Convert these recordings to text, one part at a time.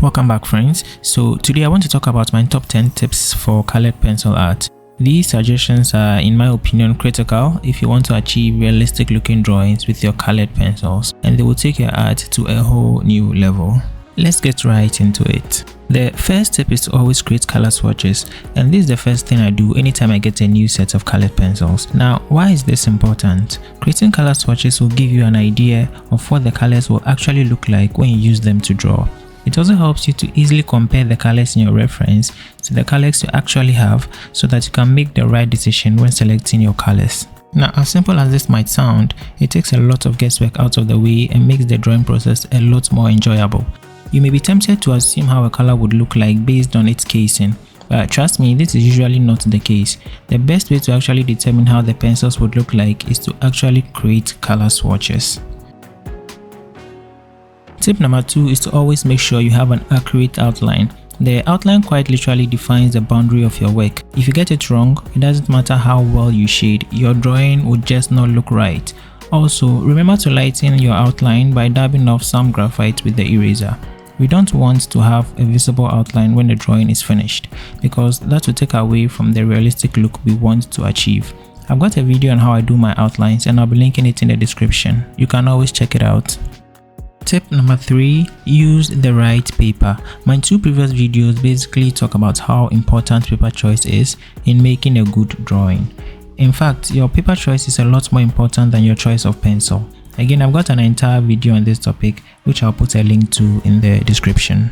Welcome back, friends. So today I want to talk about my top 10 tips for colored pencil art. These suggestions are, in my opinion, critical if you want to achieve realistic looking drawings with your colored pencils, and they will take your art to a whole new level. Let's get right into it. The first tip is to always create color swatches, and this is the first thing I do anytime I get a new set of colored pencils. Now, why is this important? Creating color swatches will give you an idea of what the colors will actually look like when you use them to draw. It also helps you to easily compare the colors in your reference to the colors you actually have so that you can make the right decision when selecting your colors. Now, as simple as this might sound, it takes a lot of guesswork out of the way and makes the drawing process a lot more enjoyable. You may be tempted to assume how a color would look like based on its casing, but trust me, this is usually not the case. The best way to actually determine how the pencils would look like is to actually create color swatches. Tip number 2 is to always make sure you have an accurate outline. The outline quite literally defines the boundary of your work. If you get it wrong, it doesn't matter how well you shade, your drawing will just not look right. Also, remember to lighten your outline by dabbing off some graphite with the eraser. We don't want to have a visible outline when the drawing is finished, because that will take away from the realistic look we want to achieve. I've got a video on how I do my outlines and I'll be linking it in the description. You can always check it out. Tip number 3, use the right paper. My 2 previous videos basically talk about how important paper choice is in making a good drawing. In fact, your paper choice is a lot more important than your choice of pencil. Again, I've got an entire video on this topic which I'll put a link to in the description.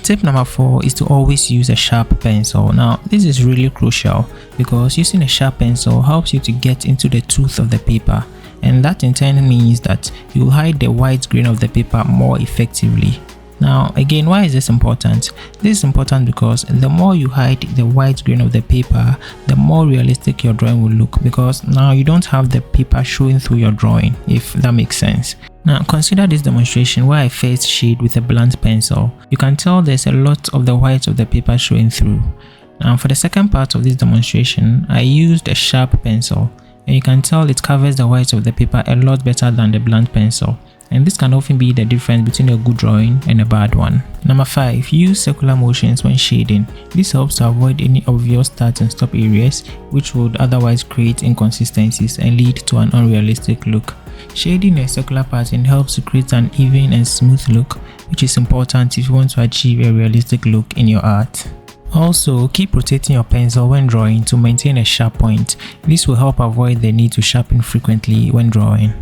Tip number 4 is to always use a sharp pencil. Now, this is really crucial because using a sharp pencil helps you to get into the tooth of the paper, and that in turn means that you will hide the white grain of the paper more effectively. Now, again, why is this important? This is important because the more you hide the white grain of the paper, the more realistic your drawing will look, because now you don't have the paper showing through your drawing, if that makes sense. Now, consider this demonstration where I first shade with a blunt pencil. You can tell there's a lot of the white of the paper showing through. Now, for the second part of this demonstration, I used a sharp pencil, and you can tell it covers the white of the paper a lot better than the blunt pencil. And this can often be the difference between a good drawing and a bad one. Number 5, use circular motions when shading. This helps to avoid any obvious start and stop areas which would otherwise create inconsistencies and lead to an unrealistic look. Shading a circular pattern helps to create an even and smooth look, which is important if you want to achieve a realistic look in your art. Also, keep rotating your pencil when drawing to maintain a sharp point. This will help avoid the need to sharpen frequently when drawing.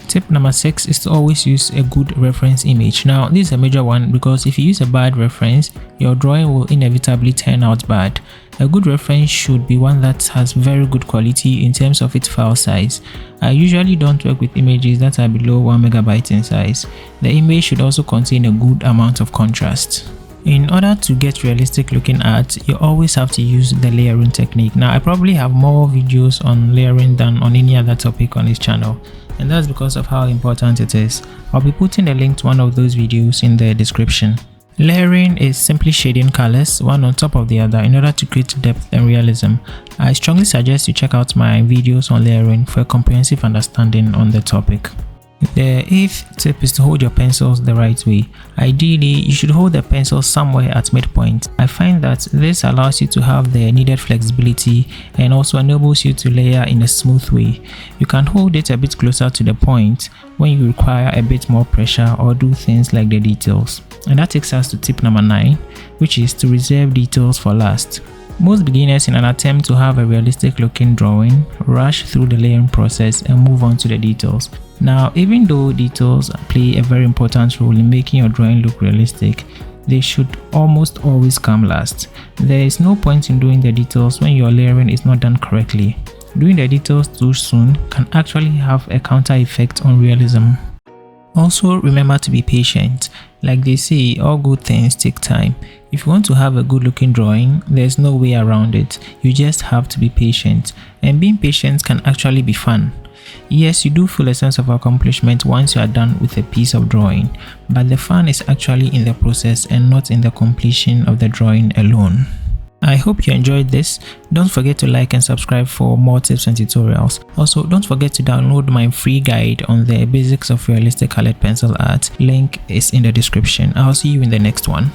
Tip number 6 is to always use a good reference image. Now, this is a major one because if you use a bad reference, your drawing will inevitably turn out bad. A good reference should be one that has very good quality in terms of its file size. I usually don't work with images that are below 1 MB in size. The image should also contain a good amount of contrast. In order to get realistic looking art, you always have to use the layering technique. Now, I probably have more videos on layering than on any other topic on this channel, and that's because of how important it is. I'll be putting a link to one of those videos in the description. Layering is simply shading colors one on top of the other in order to create depth and realism. I strongly suggest you check out my videos on layering for a comprehensive understanding on the topic. The 8th tip is to hold your pencils the right way. Ideally, you should hold the pencil somewhere at midpoint. I find that this allows you to have the needed flexibility and also enables you to layer in a smooth way. You can hold it a bit closer to the point when you require a bit more pressure or do things like the details. And that takes us to tip number 9, which is to reserve details for last. Most beginners, in an attempt to have a realistic looking drawing, rush through the layering process and move on to the details. Now, even though details play a very important role in making your drawing look realistic, they should almost always come last. There is no point in doing the details when your layering is not done correctly. Doing the details too soon can actually have a counter effect on realism. Also, remember to be patient. Like they say, all good things take time. If you want to have a good looking drawing, there's no way around it. You just have to be patient. And being patient can actually be fun. Yes, you do feel a sense of accomplishment once you are done with a piece of drawing, but the fun is actually in the process and not in the completion of the drawing alone. I hope you enjoyed this. Don't forget to like and subscribe for more tips and tutorials. Also, don't forget to download my free guide on the basics of realistic colored pencil art. Link is in the description. I'll see you in the next one.